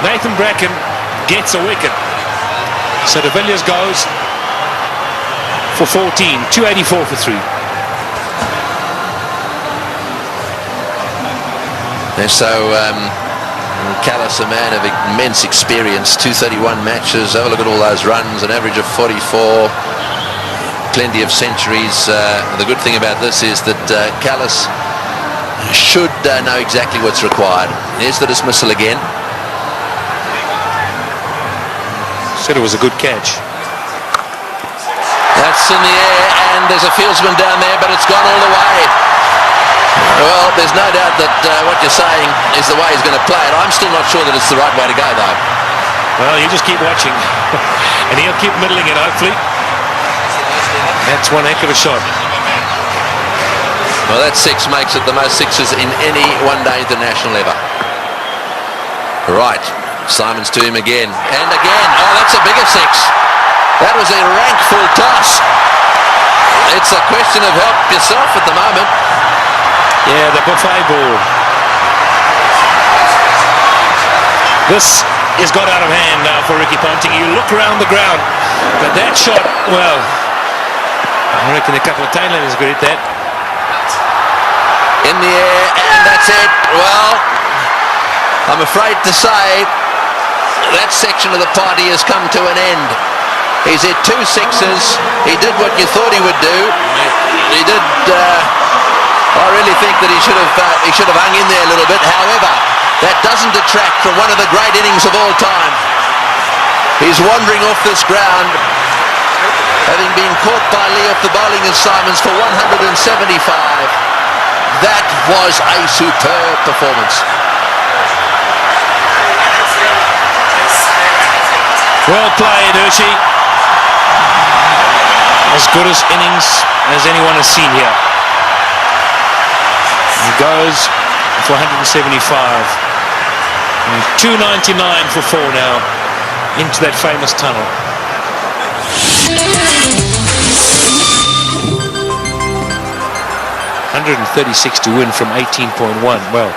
Nathan Bracken gets a wicket. So De Villiers goes for 14. 284 for 3.
And so Callis, a man of immense experience, 231 matches. Have a look at all those runs, an average of 44, plenty of centuries. The good thing about this is that Callis should know exactly what's required. Here's the dismissal again.
Said it was a good catch.
That's in the air, and there's a fieldsman down there, but it's gone all the way. Well, there's no doubt that what you're saying is the way he's going to play it. I'm still not sure that it's the right way to go, though.
Well, you just keep watching. And he'll keep middling it, hopefully. That's one heck of a shot.
Well, that 6 makes it the most sixes in any one-day international ever. Right, Simons to him again. And again. Oh, that's a bigger 6. That was a rank full toss. It's a question of help yourself at the moment.
Yeah, the buffet ball. This has got out of hand now for Ricky Ponting. You look around the ground, but that shot, well, I reckon a couple of tailenders could hit that.
In the air, and that's it. Well, I'm afraid to say that section of the party has come to an end. He's hit 2 6s. He did what you thought he would do. He did. I really think that he should have hung in there a little bit. However, that doesn't detract from one of the great innings of all time. He's wandering off this ground, having been caught by Lee off the bowling of Simons for 175. That was a superb performance.
Well played, Hershey. As good as innings as anyone has seen here. He goes for 175. And 299 for 4 now into that famous tunnel. 136 to win from 18.1. Well,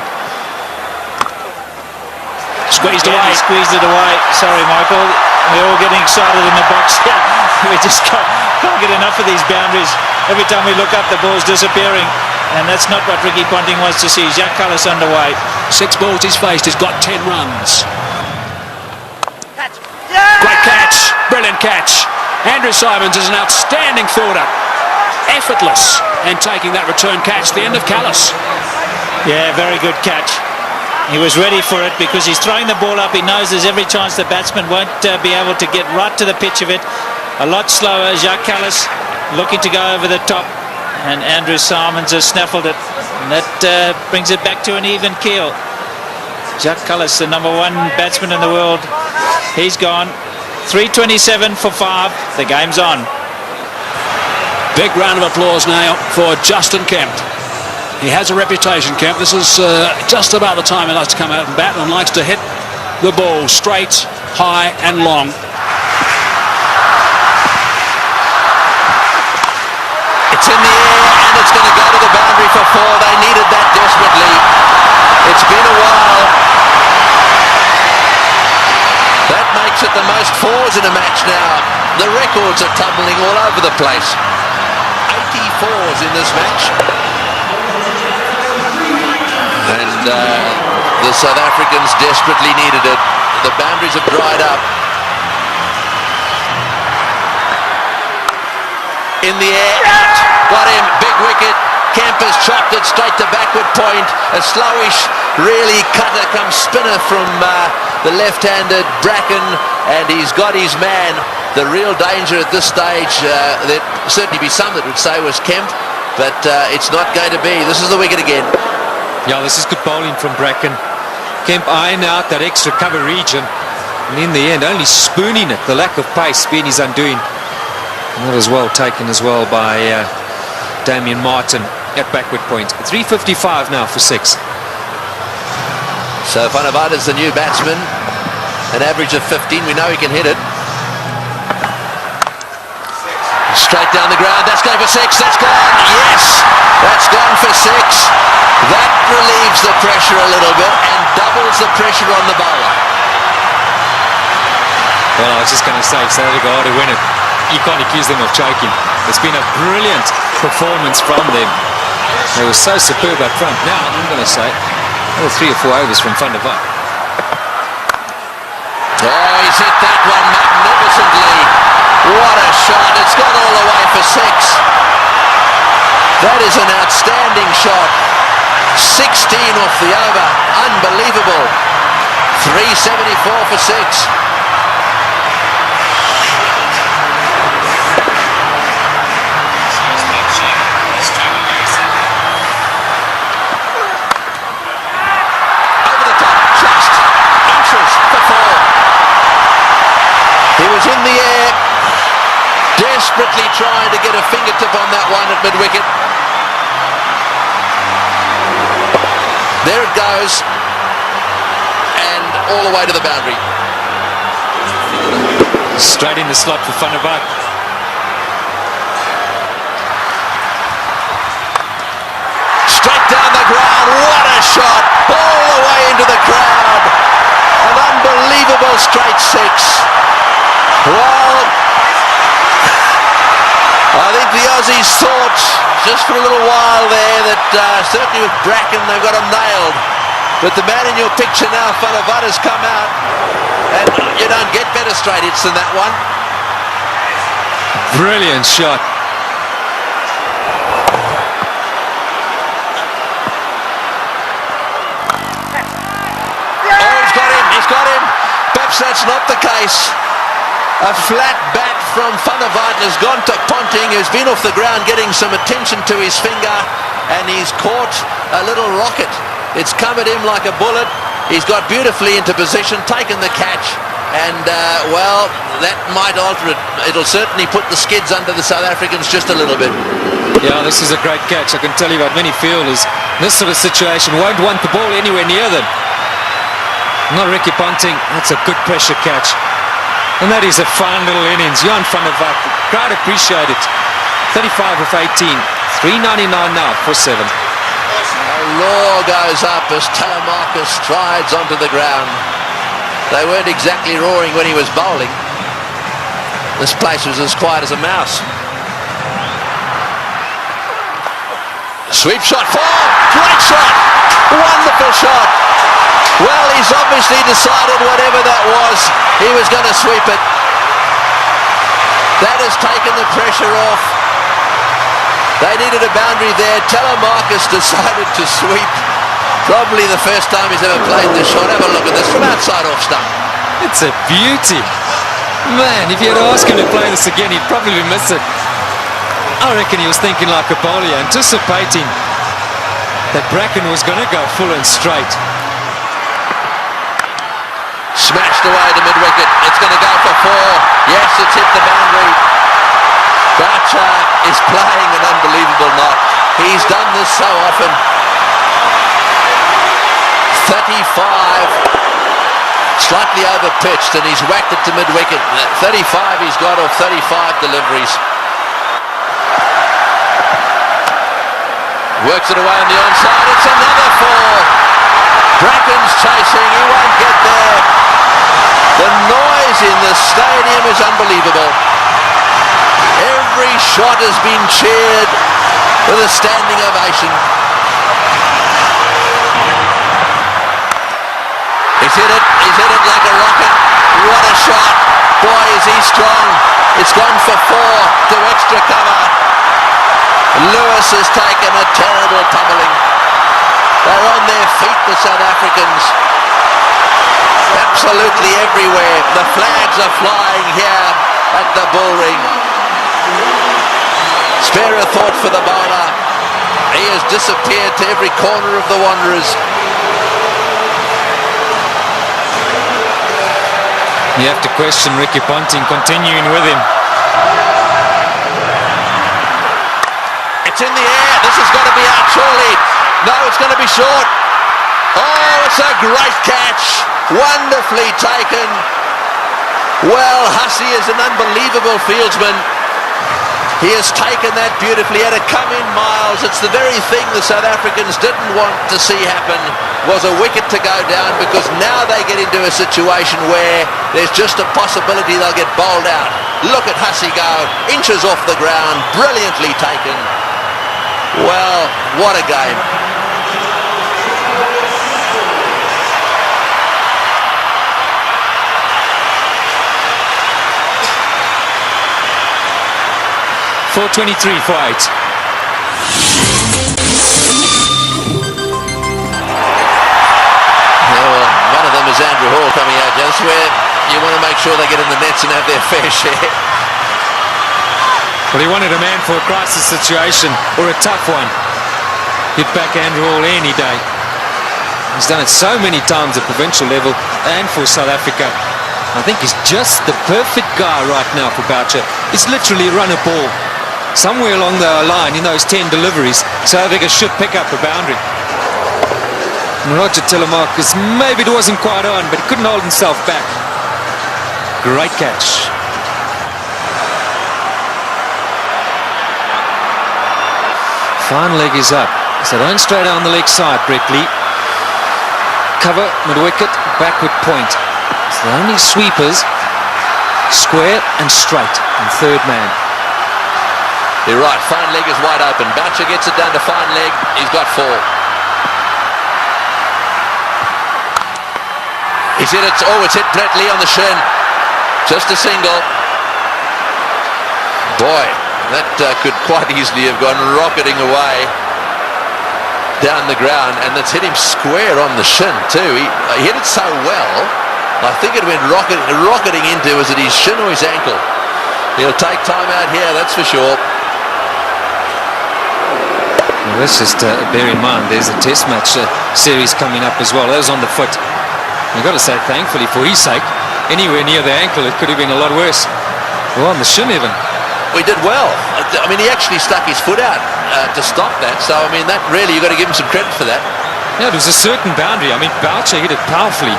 Squeezed away. He squeezed it away. Sorry, Michael. We're all getting excited in the box here. We just can't get enough of these boundaries. Every time we look up, the ball's disappearing. And that's not what Ricky Ponting wants to see. Jacques Kallis underway.
6 balls he's faced. He's got 10 runs. Great catch. Brilliant catch. Andrew Simons is an outstanding fielder. Effortless. And taking that return catch. The end of Kallis.
Yeah, very good catch. He was ready for it because he's throwing the ball up. He knows there's every chance the batsman won't be able to get right to the pitch of it. A lot slower. Jacques Kallis looking to go over the top. And Andrew Simons has snaffled it. And that brings it back to an even keel. Jacques Kallis, the #1 batsman in the world. He's gone. 327 for 5. The game's on.
Big round of applause now for Justin Kemp. He has a reputation, Kemp. This is just about the time he likes to come out and bat and likes to hit the ball straight, high and long.
It's in the air and it's going to go to the boundary for 4. They needed that desperately. It's been a while. That makes it the most 4s in a match now. The records are tumbling all over the place. 84s in this match. And the South Africans desperately needed it. The boundaries have dried up. In the air, out. Got him, big wicket. Kemp has chopped it straight to backward point. A slowish, really cutter come spinner from the left-handed Bracken, and he's got his man. The real danger at this stage, there'd certainly be some that would say was Kemp, but it's not going to be. This is the wicket again.
Yeah, this is good bowling from Bracken. Kemp eyeing out that extra cover region. And in the end, only spooning it. The lack of pace being his undoing. And that was well taken as well by Damien Martin at backward point. 3:55 now for 6.
So Van der Vaart is the new batsman. An average of 15. We know he can hit it. Straight down the ground. That's going for 6. That's gone. Yes! That's gone for 6. That relieves the pressure a little bit and doubles the pressure on the bowler.
Well, I was just going to say, South Africa ought to win it. You can't accuse them of choking. It's been a brilliant performance from them. They were so superb up front. Now, I'm going to say, another 3 or 4 overs from Van der Vaart.
Oh, he's hit that one magnificently. What a shot. It's gone all the way for 6. That is an outstanding shot. 16 off the over. Unbelievable. 374 for 6. In the air, desperately trying to get a fingertip on that one at mid-wicket. There it goes, and all the way to the boundary.
Straight in the slot for Van der Vaart.
Straight down the ground, what a shot, all the way into the crowd. An unbelievable straight 6. Well, I think the Aussies thought just for a little while there that certainly with Bracken they've got him nailed. But the man in your picture now, Van der Vaart, has come out, and you don't get better straight hits than that one.
Brilliant shot.
Oh, he's got him. Perhaps that's not the case. A flat bat from Van der Vaart has gone to Ponting, who's been off the ground getting some attention to his finger, and he's caught a little rocket. It's come at him like a bullet. He's got beautifully into position, taken the catch, and well, that might alter it. It'll certainly put the skids under the South Africans just a little bit.
Yeah, this is a great catch. I can tell you about many fielders. This sort of situation won't want the ball anywhere near them. Not Ricky Ponting. That's a good pressure catch. And that is a fine little innings. Johan van der Vaart, the crowd appreciate it. 35 of 18. 399 now for 7.
A roar goes up as Telemarcus strides onto the ground. They weren't exactly roaring when he was bowling. This place was as quiet as a mouse. Sweep shot, 4! Great shot! Wonderful shot! Well, he's obviously decided whatever that he was going to sweep it. That has taken the pressure off. They needed a boundary there. Telemarcus decided to sweep. Probably the first time he's ever played this shot. Have a look at this from outside off stump.
It's a beauty. Man, if you had asked him to play this again, he'd probably miss it. I reckon he was thinking like a bowler, anticipating that Bracken was going to go full and straight.
Smashed away to mid-wicket. It's going to go for 4. Yes, it's hit the boundary. Boucher is playing an unbelievable knot. He's done this so often. 35. Slightly over-pitched, and he's whacked it to mid-wicket. 35 he's got off 35 deliveries. Works it away on the onside. It's another 4. Bracken's chasing. He won't get there. The noise in the stadium is unbelievable. Every shot has been cheered with a standing ovation. He's hit it like a rocket. What a shot. Boy, is he strong. It's gone for 4 to extra cover. Lewis has taken a terrible pummeling. They're on their feet, the South Africans. Absolutely everywhere. The flags are flying here at the Bullring. Spare a thought for the bowler. He has disappeared to every corner of the Wanderers.
You have to question Ricky Ponting continuing with him.
It's in the air. This has got to be out surely. No, it's going to be short. Oh, it's a great catch. Wonderfully taken. Well, Hussey is an unbelievable fieldsman. He has taken that beautifully. He had to come in miles. It's the very thing the South Africans didn't want to see happen, was a wicket to go down, because now they get into a situation where there's just a possibility they'll get bowled out. Look at Hussey go, inches off the ground, brilliantly taken. Well, what a game.
.423 for 8.
Well, one of them is Andrew Hall coming out. That's where you want to make sure they get in the nets and have their fair share.
Well, he wanted a man for a crisis situation, or a tough one. He'd back Andrew Hall any day. He's done it so many times at provincial level and for South Africa. I think he's just the perfect guy right now for Boucher. He's literally run a ball. Somewhere along the line in those 10 deliveries, South Africa should pick up a boundary. And Roger Telemarcus, maybe it wasn't quite on, but he couldn't hold himself back. Great catch. Fine leg is up. So don't straight down the leg side, Brett Lee. Cover, mid-wicket, backward point. So the only sweepers, square and straight, and third man.
You're right, fine leg is wide open. Boucher gets it down to fine leg. He's got 4. He's hit it. Oh, it's hit Brett Lee on the shin. Just a single. Boy, that could quite easily have gone rocketing away down the ground, and that's hit him square on the shin too. He hit it so well, I think it went rocketing into, was it his shin or his ankle? He'll take time out here, that's for sure.
Well, let's just bear in mind there's a test match series coming up as well. That was on the foot. You've got to say thankfully for his sake. Anywhere near the ankle it could have been a lot worse. Well, on the shin even.
We did well. I mean, he actually stuck his foot out to stop that. So, I mean, that really, you've got to give him some credit for that.
Yeah, it was a certain boundary. I mean, Boucher hit it powerfully.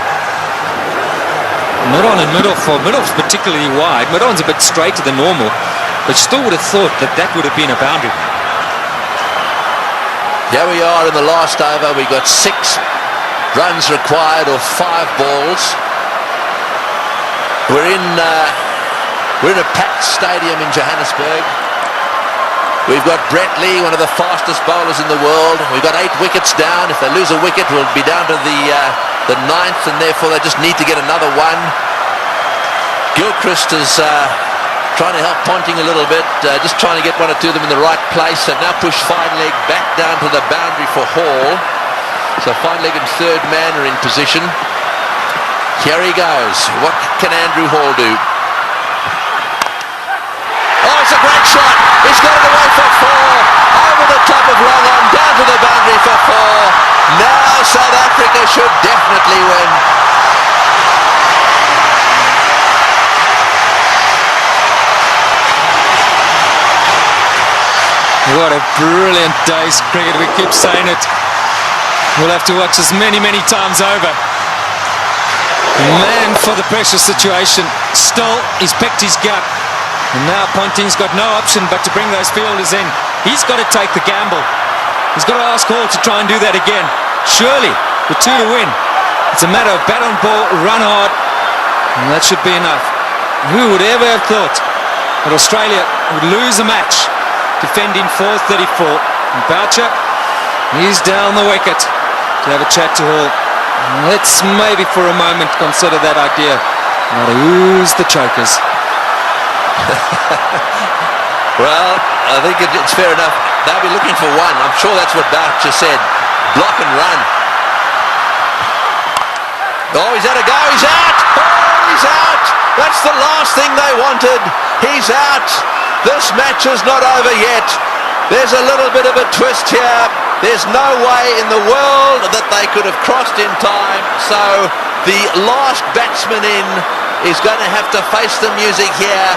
Mid-on and mid-off's particularly wide. Mid-on's a bit straighter than normal, but you still would have thought that that would have been a boundary.
Here we are in the last over. We got 6 runs required, or 5 balls. We're in a packed stadium in Johannesburg. We've got Brett Lee, one of the fastest bowlers in the world. We've got 8 wickets down. If they lose a wicket, we'll be down to the 9th, and therefore they just need to get another one. Gilchrist is trying to help Ponting a little bit, just trying to get 1 or 2 of them in the right place. They've now pushed fine leg back down to the boundary for Hall. So fine leg and third man are in position. Here he goes. What can Andrew Hall do? Oh, it's a great shot. He's got it away for 4. Over the top of long on, down to the boundary for 4. Now South Africa should definitely win.
What a brilliant day's cricket. We keep saying it. We'll have to watch this many, many times over. Man for the pressure situation. Still, he's picked his gap. And now Ponting's got no option but to bring those fielders in. He's got to take the gamble. He's got to ask Hall to try and do that again. Surely, with 2 to win, it's a matter of bat on ball, run hard, and that should be enough. Who would ever have thought that Australia would lose a match defending 434? And Boucher, he's down the wicket to have a chat to Hall. Let's maybe for a moment consider that idea. Now to use the chokers.
Well, I think it's fair enough. They'll be looking for 1. I'm sure that's what Boucher said. Block and run. Oh, he's had a go. He's out. Oh, he's out. That's the last thing they wanted. He's out. This match is not over yet. There's a little bit of a twist here. There's no way in the world that they could have crossed in time. So the last batsman in is going to have to face the music here,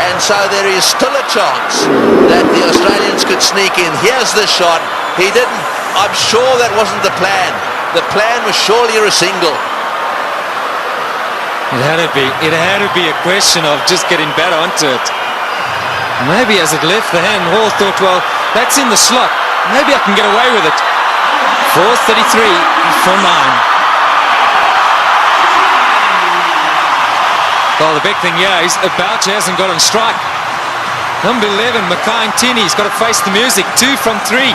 and so there is still a chance that the Australians could sneak in. Here's the shot. He didn't. I'm sure that wasn't the plan. The plan was surely a single.
It had to be. It had to be a question of just getting better onto it. Maybe as it left the hand, Hall thought, well, that's in the slot. Maybe I can get away with it. 4:33 for 9. Well, the big thing here is Boucher hasn't got on strike. Number 11, Mackay Ntini's got to face the music. 2 from 3.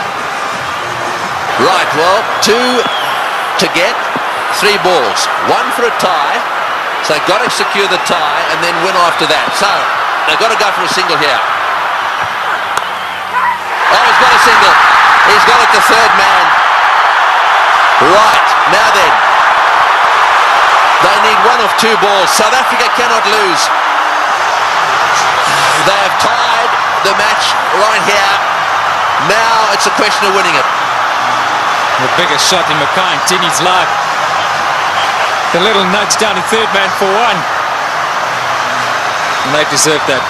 Right, well, 2 to get, 3 balls. 1 for a tie, so they've got to secure the tie and then win after that. So they've got to go for a single here. Oh, he's got a single. He's got it, the third man. Right, now then. They need 1 of 2 balls. South Africa cannot lose. They have tied the match right here. Now it's a question of winning it.
The biggest shot in Mackay Ntini's life. The little nudge down to third man for 1. And they deserve that.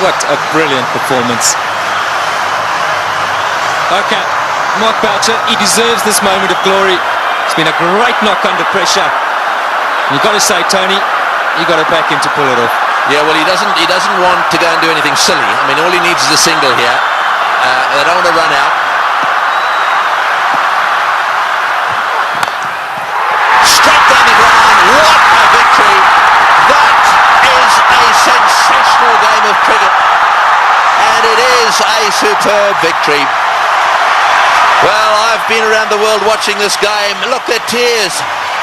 What a brilliant performance. Okay, Mark Boucher, he deserves this moment of glory. It's been a great knock under pressure. You've got to say, Tony, you've got to back him to pull it off.
Yeah, well, he doesn't want to go and do anything silly. I mean, all he needs is a single here. They don't want to run out. Struck down the ground. What a victory. That is a sensational game of cricket. And it is a superb victory. Well, I've been around the world watching this game. Look, their tears.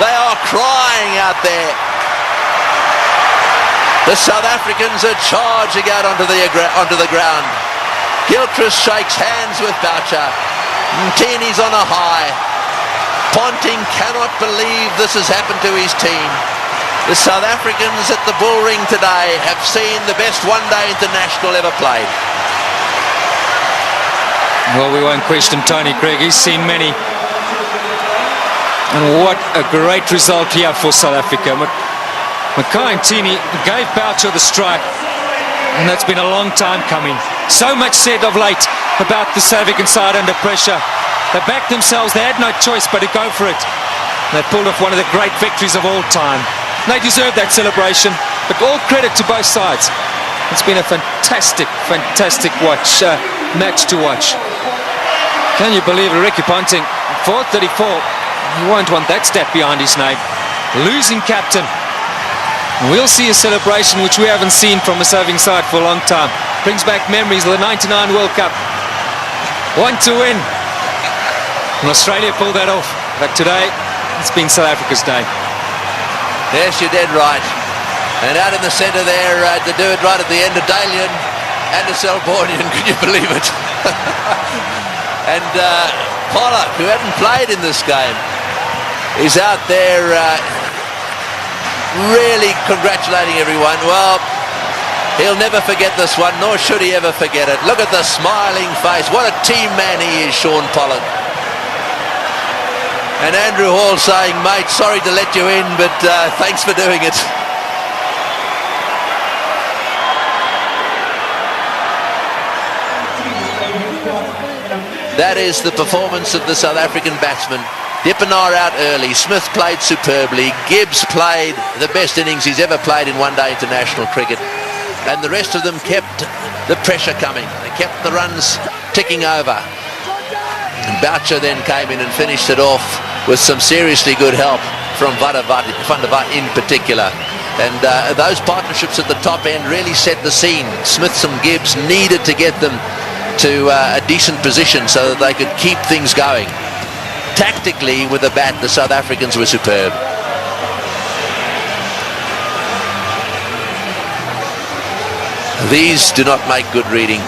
They are crying out there. The South Africans are charging out onto the ground. Gilchrist shakes hands with Boucher. Ntini's on a high. Ponting cannot believe this has happened to his team. The South Africans at the Bullring today have seen the best one-day international ever played.
Well, we won't question Tony Craig. He's seen many. And what a great result here for South Africa. Mackay Ntini gave Boucher the strike, and that's been a long time coming. So much said of late about the South African side under pressure. They backed themselves. They had no choice but to go for it. They pulled off one of the great victories of all time. They deserve that celebration, but all credit to both sides. It's been a fantastic, fantastic match to watch. Can you believe it? Ricky Ponting, 4:34. He won't want that step behind his name. Losing captain. We'll see a celebration which we haven't seen from a serving side for a long time. Brings back memories of the '99 World Cup. 1 to win. And Australia pulled that off. But today, it's been South Africa's day.
Yes, you're dead right. And out in the centre there, to do it right at the end of Dalian and the Selbornian, can you believe it? And Pollock, who hadn't played in this game, is out there really congratulating everyone. Well, he'll never forget this one, nor should he ever forget it. Look at the smiling face. What a team man he is, Shaun Pollock. And Andrew Hall saying, mate, sorry to let you in, but thanks for doing it. That is the performance of the South African batsmen. Dippenaar out early. Smith played superbly. Gibbs played the best innings he's ever played in one-day international cricket. And the rest of them kept the pressure coming. They kept the runs ticking over. And Boucher then came in and finished it off with some seriously good help from Van der Vaart in particular. And those partnerships at the top end really set the scene. Smith and Gibbs needed to get them to a decent position so that they could keep things going. Tactically, with the bat, the South Africans were superb. These do not make good reading.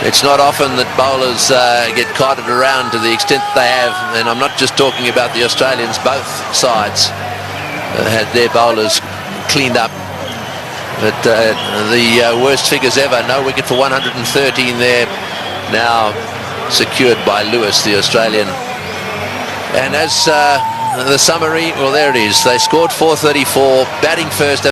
It's not often that bowlers get carted around to the extent they have, and I'm not just talking about the Australians. Both sides had their bowlers cleaned up. But the worst figures ever. No wicket for 113 there. Now secured by Lewis, the Australian. And as the summary, well, there it is. They scored 434, batting first.